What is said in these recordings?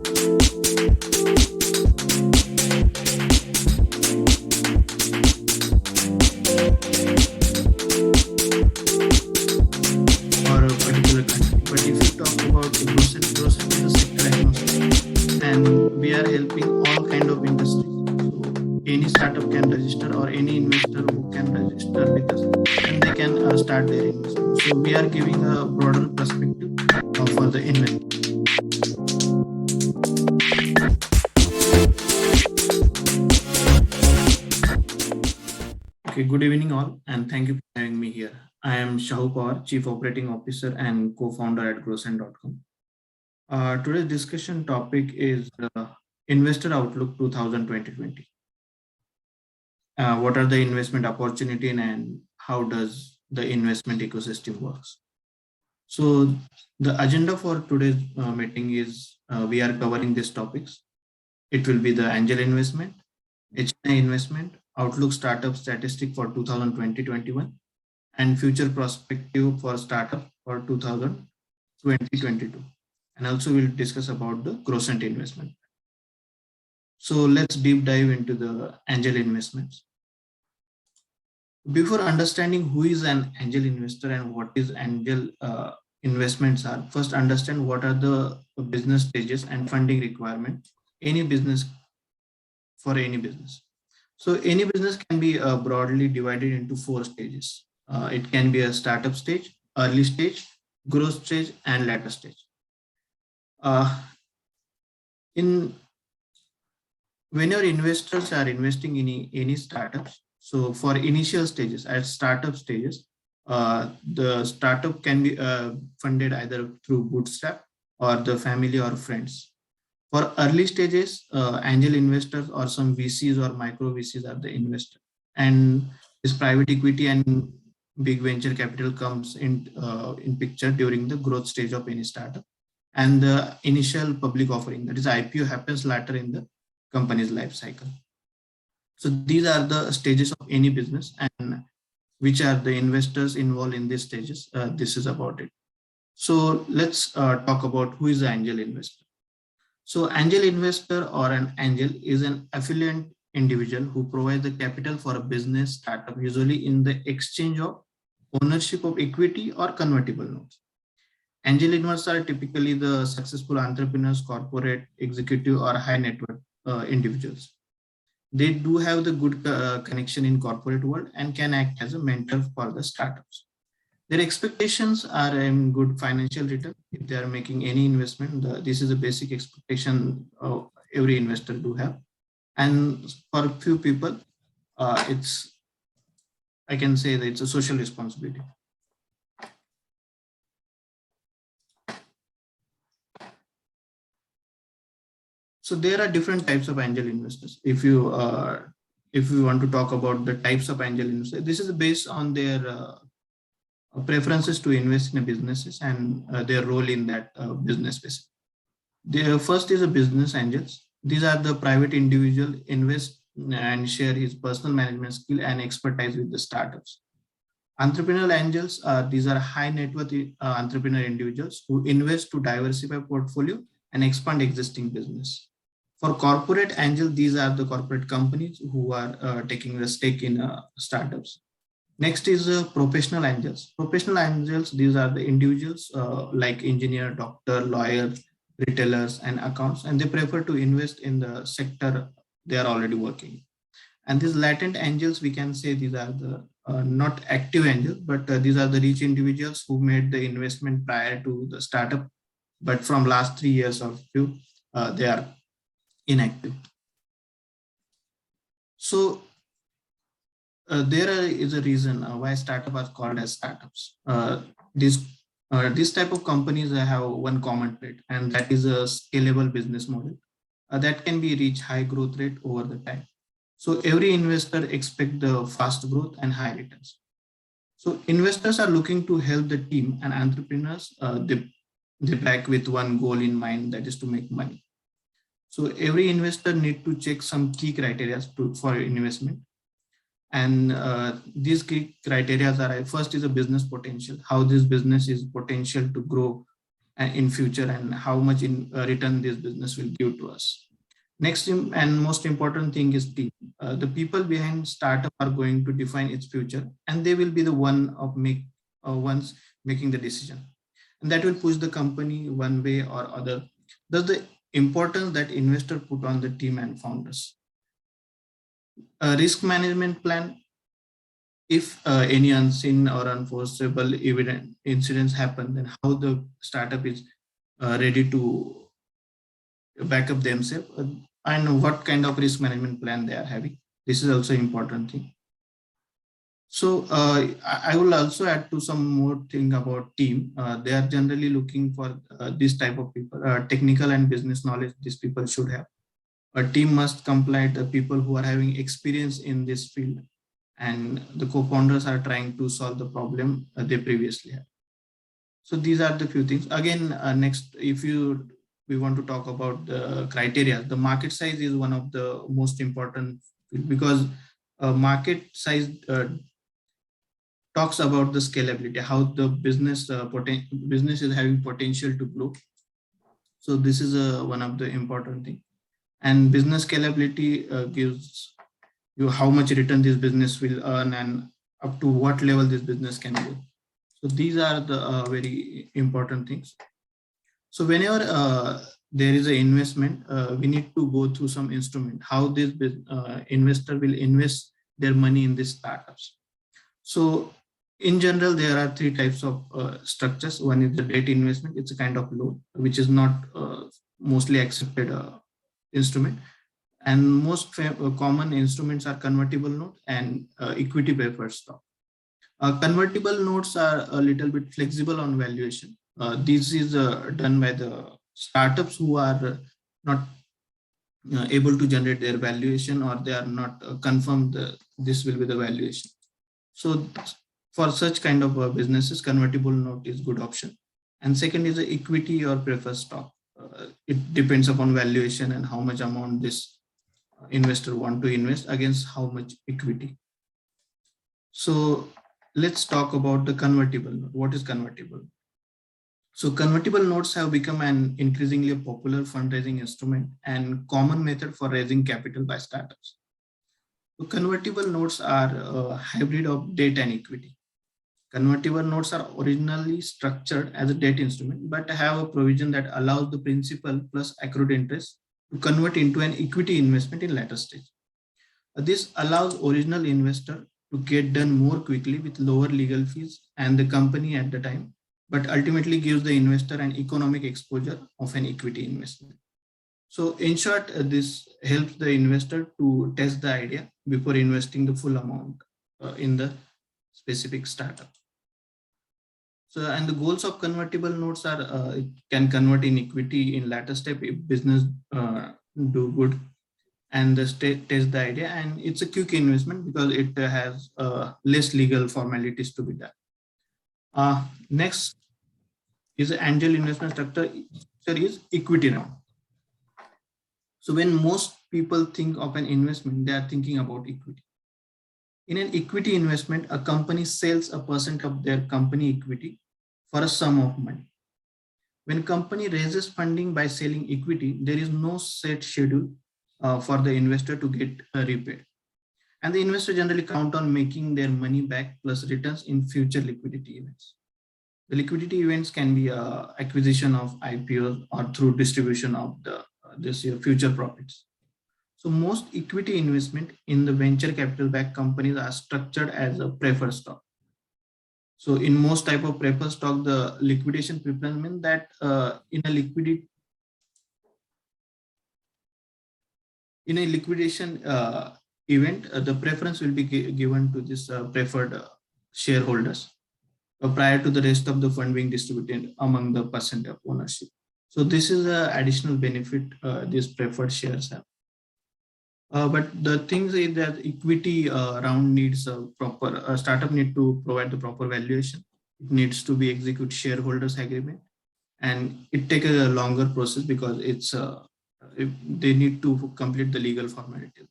or a particular country. But if you talk about the grocery is a sector agnostic, and we are helping all kind of industry. So any startup can register, or any investor who can register with us, and they can start their investment. So we are giving a broader perspective for the investment. Okay, good evening all, and thank you for having me here. I am Shahu Pawar, Chief Operating Officer and co-founder at Growsend.com. Today's discussion topic is Investor Outlook 2020. What are the investment opportunity and how does the investment ecosystem works? So the agenda for today's meeting is we are covering these topics. It will be the angel investment, HNI investment, outlook startup statistic for 2020-21, and future perspective for startup for 2020-22. And also we'll discuss about the Growsend investment. So let's deep dive into the angel investments. Before understanding who is an angel investor and what is angel investments are, first understand what are the business stages and funding requirement any business for any business. So any business can be broadly divided into 4 stages. It can be a startup stage, early stage, growth stage, and later stage. When your investors are investing in any startups, so for initial stages, at startup stages, the startup can be funded either through bootstrap or the family or friends. For early stages, angel investors or some VCs or micro VCs are the investor, and this private equity and big venture capital comes in picture during the growth stage of any startup, and the initial public offering, that is IPO, happens later in the company's life cycle. So these are the stages of any business, and which are the investors involved in these stages. This is about it. So let's talk about who is the angel investor. So angel investor or an angel is an affiliate individual who provides the capital for a business startup, usually in the exchange of ownership of equity or convertible notes. Angel investors are typically the successful entrepreneurs, corporate, executive, or high net worth individuals. They do have the good connection in corporate world and can act as a mentor for the startups. Their expectations are in good financial return if they are making any investment. This is a basic expectation every investor do have, and for a few people, I can say that it's a social responsibility. So there are different types of angel investors. If you want to talk about the types of angel investors, this is based on their preferences to invest in businesses and their role in that business. The first is a business angels. These are the private individual invest and share his personal management skill and expertise with the startups. Entrepreneurial angels, these are high net worth entrepreneur individuals who invest to diversify portfolio and expand existing business. For corporate angel, these are the corporate companies who are taking the stake in startups. Next is professional angels. Professional angels, these are the individuals like engineer, doctor, lawyer, retailers, and accounts, and they prefer to invest in the sector they are already working. And these latent angels, we can say these are the not active angels, but these are the rich individuals who made the investment prior to the startup, but from last 3 years or few, they are inactive. So there is a reason why startups are called as startups. This type of companies have one common trait, and that is a scalable business model that can be reach high growth rate over the time. So every investor expect the fast growth and high returns. So investors are looking to help the team and entrepreneurs. They back with one goal in mind, that is to make money. So every investor need to check some key criteria for investment. And these key criteria are, first is a business potential, how this business is potential to grow in future and how much in return this business will give to us. Next and most important thing is team. The people behind startup are going to define its future, and they will be the ones making the decision, and that will push the company one way or other. Thus, the importance that investor put on the team and founders. A risk management plan. If any unseen or unforeseeable incidents happen, then how the startup is ready to back up themselves, and what kind of risk management plan they are having. This is also important thing. So I will also add to some more thing about team. They are generally looking for this type of people, technical and business knowledge. These people should have. A team must comply the people who are having experience in this field, and the co-founders are trying to solve the problem they previously had. So these are the few things. Again, next, if we want to talk about the criteria, the market size is one of the most important, because market size talks about the scalability, how the business business is having potential to grow. So this is one of the important thing. And business scalability gives you how much return this business will earn and up to what level this business can go. So these are the very important things. So whenever there is an investment, we need to go through some instrument, how this investor will invest their money in these startups. So in general, there are three types of structures. One is the debt investment. It's a kind of loan, which is not mostly accepted instrument. And most common instruments are convertible note and equity preferred stock. Convertible notes are a little bit flexible on valuation. This is done by the startups who are not able to generate their valuation, or they are not confirmed this will be the valuation. So for such kind of businesses, convertible note is good option. And second is the equity or preferred stock. It depends upon valuation and how much amount this investor want to invest against how much equity. So let's talk about the convertible note. What is convertible? So convertible notes have become an increasingly popular fundraising instrument and common method for raising capital by startups. So convertible notes are a hybrid of debt and equity. Convertible notes are originally structured as a debt instrument, but have a provision that allows the principal plus accrued interest to convert into an equity investment in later stage. This allows original investor to get done more quickly with lower legal fees and the company at the time, but ultimately gives the investor an economic exposure of an equity investment. So in short, this helps the investor to test the idea before investing the full amount in the specific startup. So, and the goals of convertible notes are it can convert in equity in latter step if business do good, and the state test the idea, and it's a quick investment because it has less legal formalities to be done. Next is the angel investment structure is equity round. So when most people think of an investment, they are thinking about equity. In an equity investment, a company sells a percent of their company equity for a sum of money. When company raises funding by selling equity, there is no set schedule for the investor to get repaid. And the investor generally count on making their money back plus returns in future liquidity events. The liquidity events can be acquisition of IPOs or through distribution of this future profits. So most equity investment in the venture capital backed companies are structured as a preferred stock. So in most type of preferred stock, the liquidation preference means that in a liquidation event, the preference will be given to this preferred shareholders prior to the rest of the fund being distributed among the percent of ownership. So this is an additional benefit these preferred shares have. But the thing is that equity round needs a proper startup need to provide the proper valuation. It needs to be execute shareholders agreement, and it takes a longer process because it's they need to complete the legal formalities.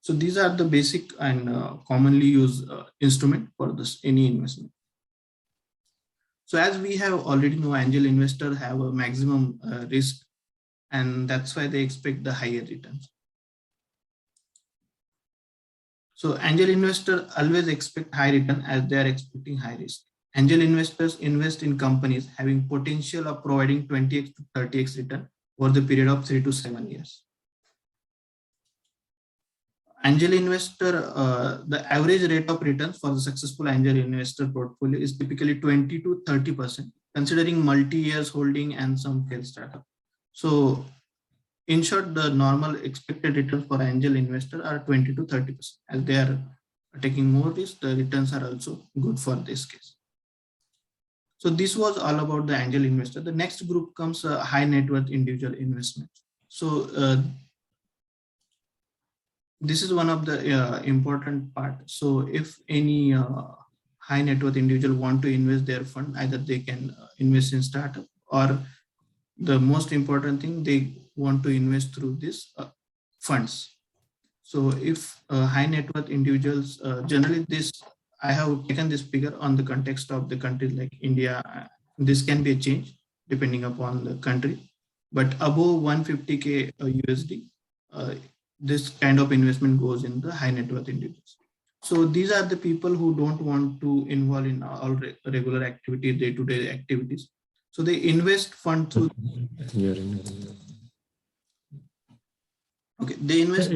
So these are the basic and commonly used instrument for this any investment. So as we have already know, angel investors have a maximum risk, and that's why they expect the higher returns. So angel investors always expect high return as they are expecting high risk. Angel investors invest in companies having potential of providing 20x to 30x return over the period of 3 to 7 years. Angel investor, the average rate of returns for the successful angel investor portfolio is typically 20 to 30%, considering multi-years holding and some failed startup. So in short, the normal expected returns for angel investor are 20 to 30%. As they are taking more risk, the returns are also good for this case. So this was all about the angel investor. The next group comes high net worth individual investments. So this is one of the important part. So if any high net worth individual want to invest their fund, either they can invest in startup, or the most important thing, they want to invest through these funds. So if high net worth individuals, generally this, I have taken this figure on the context of the countries like India. This can be a change depending upon the country, but above 150K USD, this kind of investment goes in the high net worth individuals. So these are the people who don't want to involve in all regular activity, day-to-day activities. So they invest fund through. Okay, they invest.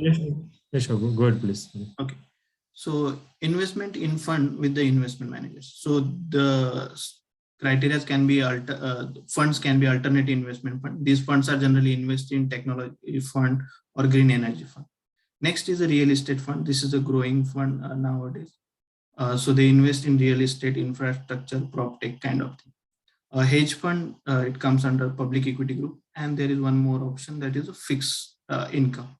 Yes, go ahead, please. Okay, so investment in fund with the investment managers. So the criteria can be funds can be alternate investment fund. These funds are generally invested in technology fund or green energy fund. Next is a real estate fund. This is a growing fund nowadays. So they invest in real estate, infrastructure, prop tech kind of thing. A hedge fund, it comes under public equity group, and there is one more option, that is a fixed income.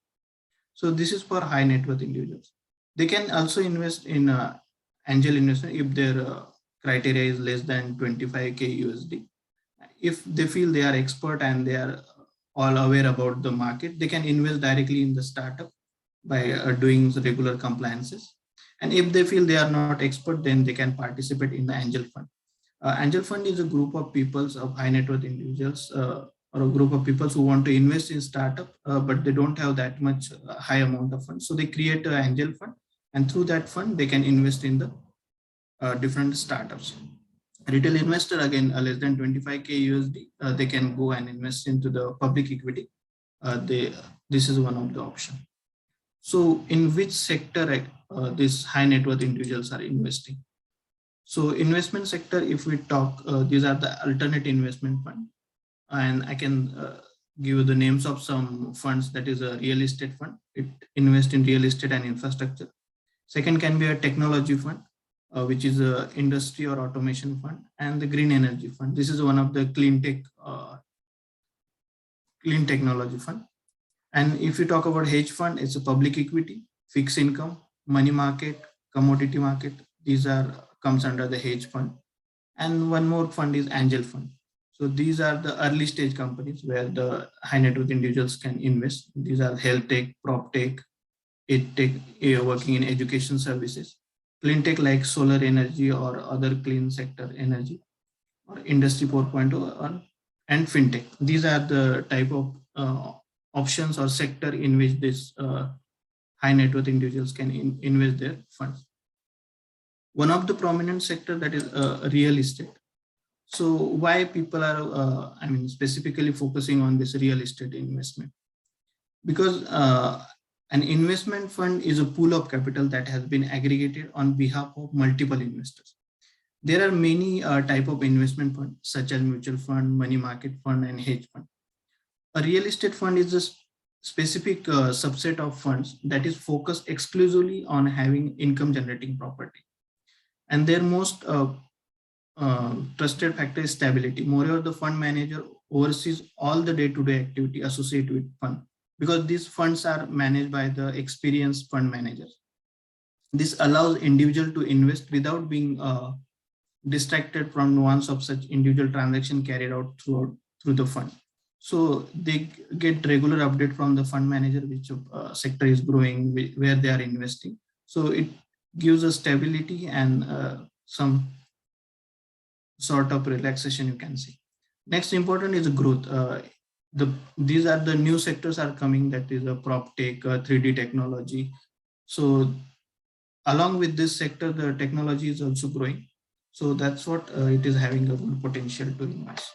So this is for high net worth individuals. They can also invest in angel investment if their criteria is less than 25K USD. If they feel they are expert and they are all aware about the market, they can invest directly in the startup by doing regular compliances. And if they feel they are not expert, then they can participate in the angel fund. Angel fund is a group of peoples, of high net worth individuals, or a group of people who want to invest in startup, but they don't have that much high amount of funds. So they create an angel fund, and through that fund, they can invest in the different startups. Retail investor, again, less than 25K USD, they can go and invest into the public equity. This is one of the options. So in which sector these high net worth individuals are investing? So investment sector, if we talk, these are the alternate investment fund. And I can give you the names of some funds. That is a real estate fund. It invests in real estate and infrastructure. Second can be a technology fund, which is a industry or automation fund, and the green energy fund. This is one of the clean technology fund. And if you talk about hedge fund, it's a public equity, fixed income, money market, commodity market. These are comes under the hedge fund. And one more fund is angel fund. So these are the early stage companies where the high net worth individuals can invest. These are health tech, prop tech, ed tech, working in education services, clean tech like solar energy or other clean sector energy, or industry 4.0, and fintech. These are the type of options or sector in which this high net worth individuals can invest their funds. One of the prominent sector, that is real estate. So why people are, specifically focusing on this real estate investment? Because an investment fund is a pool of capital that has been aggregated on behalf of multiple investors. There are many type of investment funds, such as mutual fund, money market fund, and hedge fund. A real estate fund is a specific subset of funds that is focused exclusively on having income generating property. And their most trusted factor is stability. Moreover, the fund manager oversees all the day-to-day activity associated with fund, because these funds are managed by the experienced fund managers. This allows individual to invest without being distracted from nuance of such individual transaction carried out through the fund. So they get regular update from the fund manager, which sector is growing, where they are investing. So it gives a stability and some sort of relaxation you can see. Next important is growth. These are the new sectors are coming, that is a prop tech, 3D technology. So along with this sector, the technology is also growing. So that's what it is having a good potential to invest.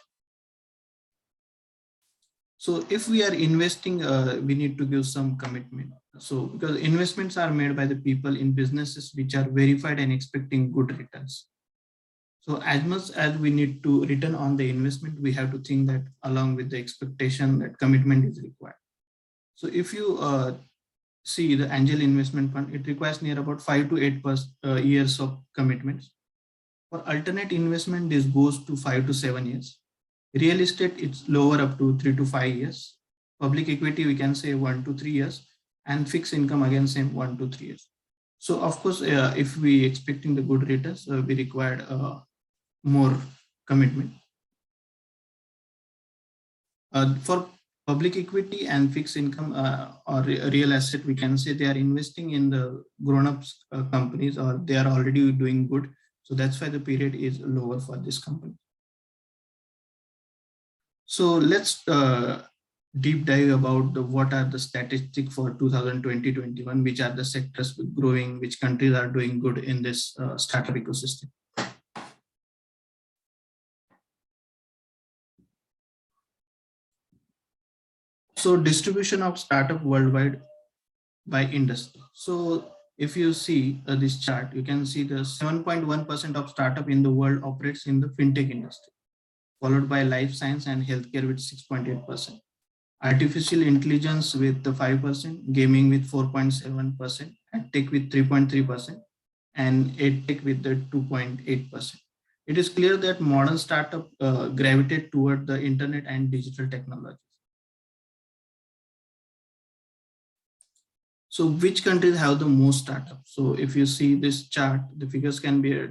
So if we are investing, we need to give some commitment. So because investments are made by the people in businesses which are verified and expecting good returns. So as much as we need to return on the investment, we have to think that along with the expectation that commitment is required. So if you see the angel investment fund, it requires near about 5 to 8 years of commitments. For alternate investment, this goes to 5 to 7 years. Real estate, it's lower up to 3 to 5 years. Public equity, we can say 1 to 3 years, and fixed income again same 1 to 3 years. So of course, if we expecting the good returns, we required more commitment. For public equity and fixed income or real asset, we can say they are investing in the grown-ups companies, or they are already doing good. So that's why the period is lower for this company. So let's deep dive about what are the statistics for 2020-21, which are the sectors growing, which countries are doing good in this startup ecosystem. So distribution of startup worldwide by industry. So if you see this chart, you can see the 7.1% of startup in the world operates in the fintech industry, followed by life science and healthcare with 6.8%, artificial intelligence with the 5%, gaming with 4.7%, and tech with 3.3%, and edtech with the 2.8%. It is clear that modern startup gravitate toward the internet and digital technology. So which countries have the most startups? So if you see this chart, the figures can be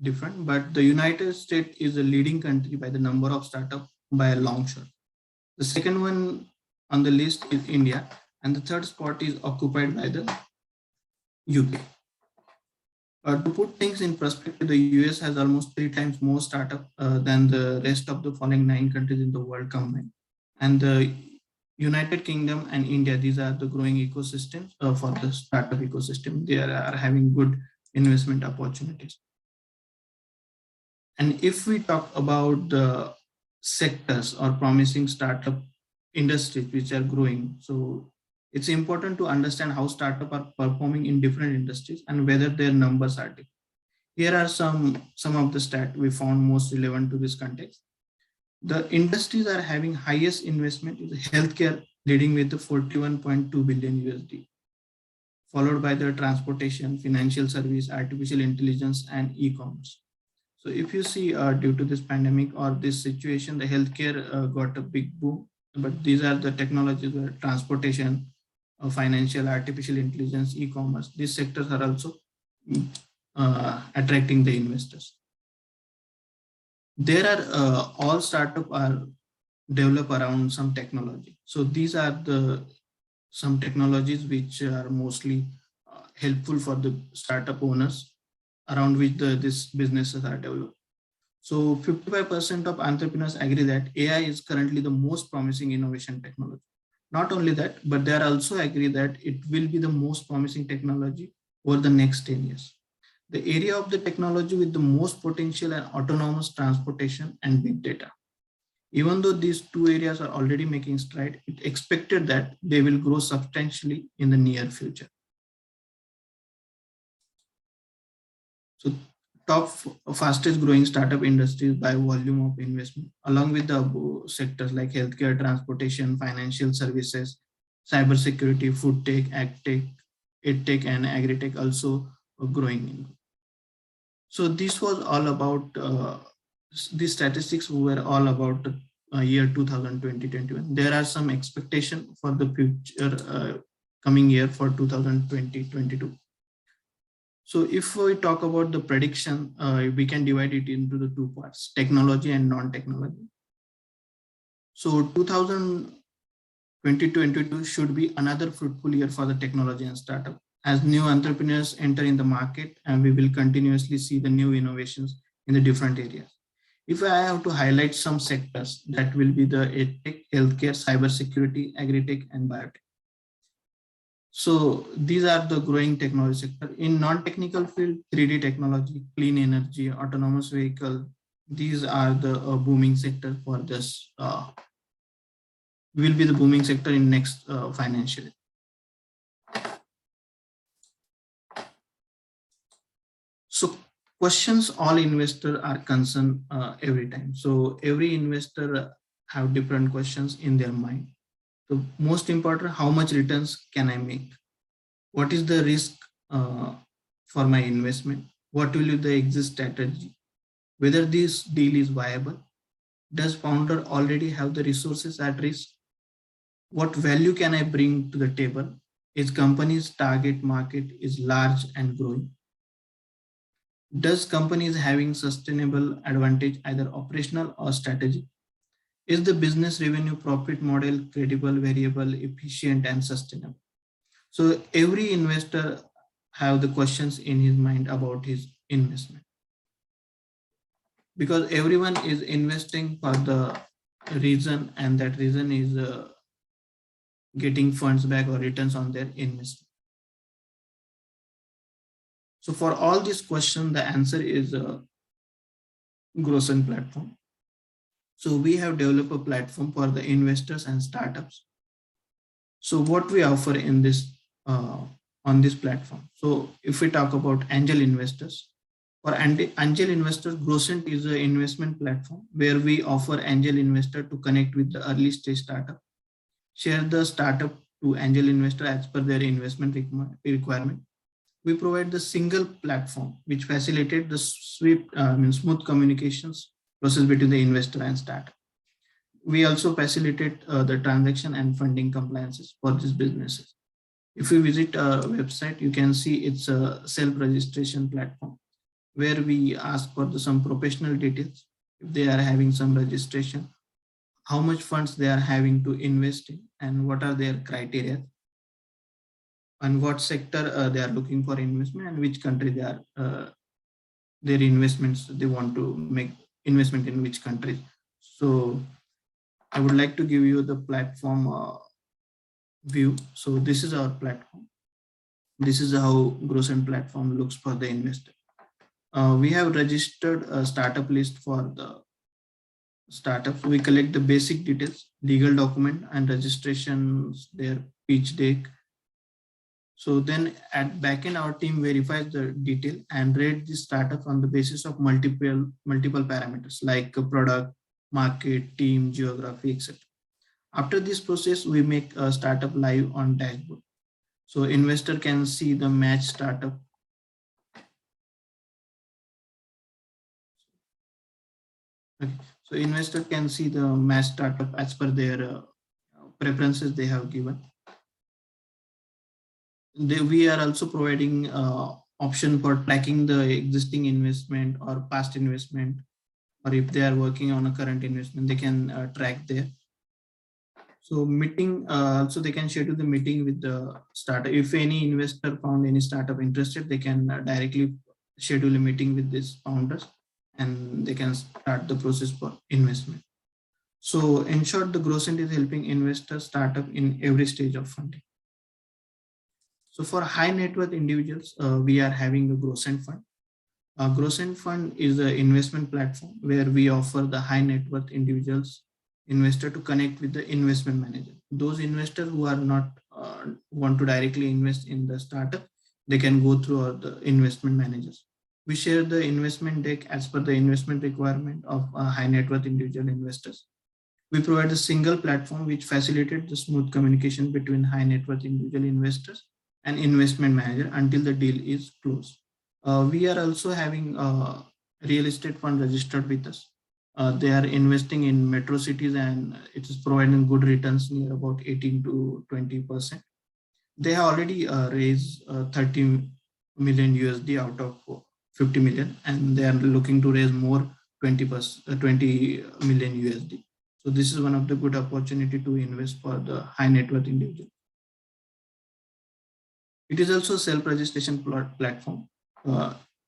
different, but the United States is the leading country by the number of startups by a long shot. The second one on the list is India, and the third spot is occupied by the UK. To put things in perspective, the US has almost 3 times more startups than the rest of the following 9 countries in the world combined. And the United Kingdom and India, these are the growing ecosystems for the startup ecosystem. They are having good investment opportunities. And if we talk about the sectors or promising startup industries which are growing, so it's important to understand how startups are performing in different industries and whether their numbers are different. Here are some of the stats we found most relevant to this context. The industries are having highest investment is healthcare, leading with the 41.2 billion USD, followed by the transportation, financial service, artificial intelligence, and e-commerce. So if you see due to this pandemic or this situation, the healthcare got a big boom, but these are the technologies where transportation, financial, artificial intelligence, e-commerce, these sectors are also attracting the investors. There are all startups are developed around some technology. So these are the some technologies which are mostly helpful for the startup owners around which these businesses are developed. So 55% of entrepreneurs agree that AI is currently the most promising innovation technology. Not only that, but they are also agree that it will be the most promising technology over the next 10 years. The area of the technology with the most potential and autonomous transportation and big data. Even though these two areas are already making stride, it's expected that they will grow substantially in the near future. So top fastest growing startup industries by volume of investment, along with the sectors like healthcare, transportation, financial services, cybersecurity, food tech, ag tech, edtech, and agri-tech also growing. So this was all about, these statistics were all about year 2020-21. There are some expectations for the future coming year for 2020-22. So if we talk about the prediction, we can divide it into the two parts, technology and non-technology. So 2020-22 should be another fruitful year for the technology and startup. As new entrepreneurs enter in the market, and we will continuously see the new innovations in the different areas. If I have to highlight some sectors, that will be the edtech, healthcare, cybersecurity, agri-tech, and biotech. So these are the growing technology sector. In non-technical field, 3D technology, clean energy, autonomous vehicle, these are the booming sector for this, will be the booming sector in next financial year. So questions all investors are concerned every time. So every investor have different questions in their mind. So most important, how much returns can I make? What is the risk for my investment? What will be the exit strategy? Whether this deal is viable? Does founder already have the resources at risk? What value can I bring to the table? Is company's target market is large and growing? Does companies having sustainable advantage, either operational or strategic? Is the business revenue profit model credible, variable, efficient, and sustainable? So every investor have the questions in his mind about his investment, because everyone is investing for the reason, and that reason is getting funds back or returns on their investment. So for all these questions, the answer is Growsent platform. So we have developed a platform for the investors and startups. So what we offer in this on this platform. So if we talk about angel investors, for angel investors, Growsent is an investment platform where we offer angel investor to connect with the early stage startup, share the startup to angel investor as per their investment requirement. We provide the single platform which facilitate the smooth communications process between the investor and startup. We also facilitate the transaction and funding compliances for these businesses. If you visit our website, you can see it's a self-registration platform where we ask for some professional details. If they are having some registration, how much funds they are having to invest in, and what are their criteria, and what sector they are looking for investment, and which country they are their investments they want to make investment in which country. So I would like to give you the platform view. So this is our platform. This is how Growsent platform looks for the investor. We have registered a startup list for the startups. We collect the basic details, legal document and registrations, their pitch deck. So then at backend, our team verifies the detail and rate the startup on the basis of multiple parameters like product, market, team, geography, etc. After this process, we make a startup live on dashboard. So investor can see the match startup. Okay. So investor can see the match startup as per their preferences they have given. We are also providing option for tracking the existing investment or past investment, or if they are working on a current investment, they can track there. So meeting, also they can schedule the meeting with the startup. If any investor found any startup interested, they can directly schedule a meeting with these founders and they can start the process for investment. So in short, the Growsent is helping investors startup in every stage of funding. So for high net worth individuals, we are having a Growsent Fund. Growsent Fund is an investment platform where we offer the high net worth individuals investor to connect with the investment manager. Those investors who are not want to directly invest in the startup, they can go through the investment managers. We share the investment deck as per the investment requirement of high net worth individual investors. We provide a single platform which facilitates the smooth communication between high net worth individual investors and investment manager until the deal is closed. We are also having a real estate fund registered with us. They are investing in metro cities and it is providing good returns near about 18 to 20%. They have already raised 30 million USD out of 50 million, and they are looking to raise more 20 million USD. So this is one of the good opportunity to invest for the high net worth individual. It is also self-registration platform.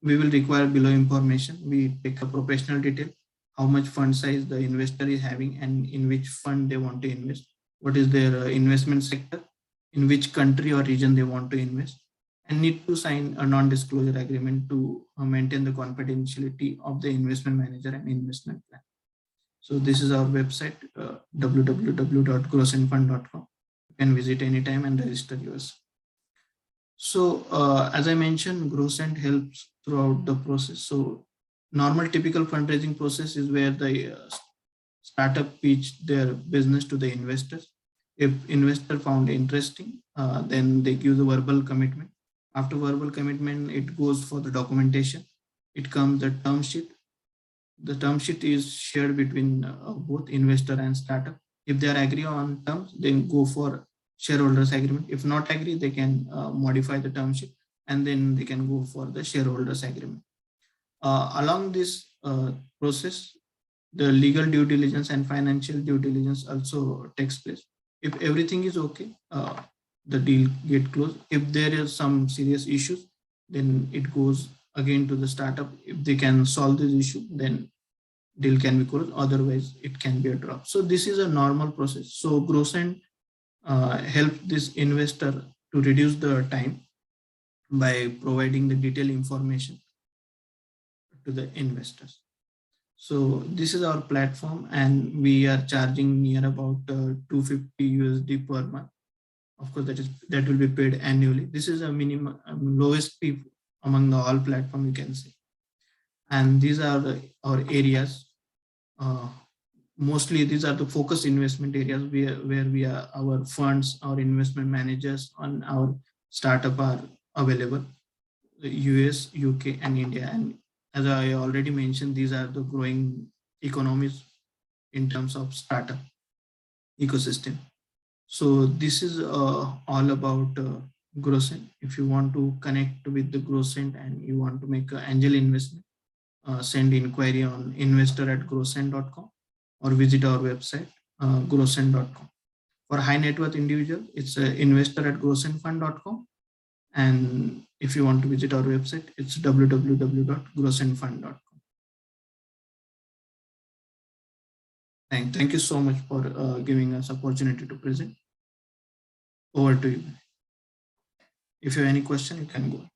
We will require below information. We take a professional detail, how much fund size the investor is having and in which fund they want to invest, what is their investment sector, in which country or region they want to invest, and need to sign a non-disclosure agreement to maintain the confidentiality of the investment manager and investment plan. So this is our website, www.growsendfund.com. You can visit anytime and register yours. So as I mentioned, Growsend helps throughout the process. So normal typical fundraising process is where the startup pitch their business to the investors. If investor found interesting, then they give the verbal commitment. After verbal commitment, it goes for the documentation. It comes the term sheet. The term sheet is shared between both investor and startup. If they are agree on terms, then go for shareholders agreement. If not agree, they can modify the term sheet and then they can go for the shareholders agreement. Along this process, the legal due diligence and financial due diligence also takes place. If everything is okay, the deal get closed. If there is some serious issues, then it goes again to the startup. If they can solve this issue, then deal can be closed. Otherwise, it can be a drop. So this is a normal process. So Growsend help this investor to reduce the time by providing the detailed information to the investors. So this is our platform, and we are charging near about 250 USD per month. Of course, that will be paid annually. This is a minimum lowest fee among the all platform, you can say. And these are our areas. Mostly these are the focused investment areas where we are, our funds, our investment managers on our startup are available. The US, UK, and India. And as I already mentioned, these are the growing economies in terms of startup ecosystem. So this is all about Growsend. If you want to connect with the Growsend and you want to make an angel investment, send inquiry on investor@growsend.com or visit our website, growsend.com. For high net worth individual, it's investor@growsendfund.com. And if you want to visit our website, it's www.growsendfund.com. Thank you so much for giving us opportunity to present. Over to you. If you have any question, you can go.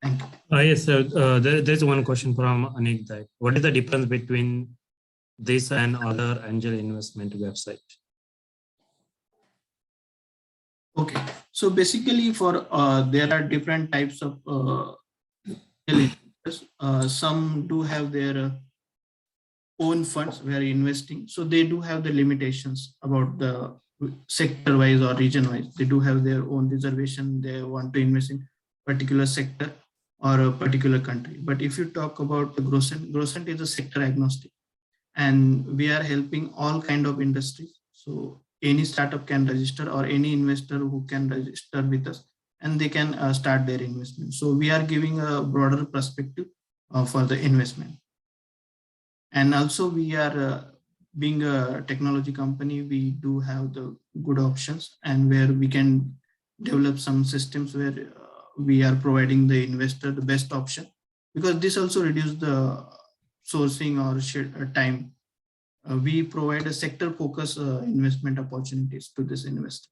Thank you. Yes, sir. There's one question from Anik. That what is the difference between this and other angel investment website? Okay, so basically, for there are different types of some do have their own funds where investing, so they do have the limitations about the sector wise or region wise. They do have their own reservation. They want to invest in particular sector or a particular country. But if you talk about the Growsend is a sector agnostic, and we are helping all kind of industries. So any startup can register, or any investor who can register with us, and they can start their investment. So we are giving a broader perspective for the investment. And also we are being a technology company, we do have the good options, and where we can develop some systems where we are providing the investor the best option, because this also reduces the sourcing or time. We provide a sector focus investment opportunities to this investor.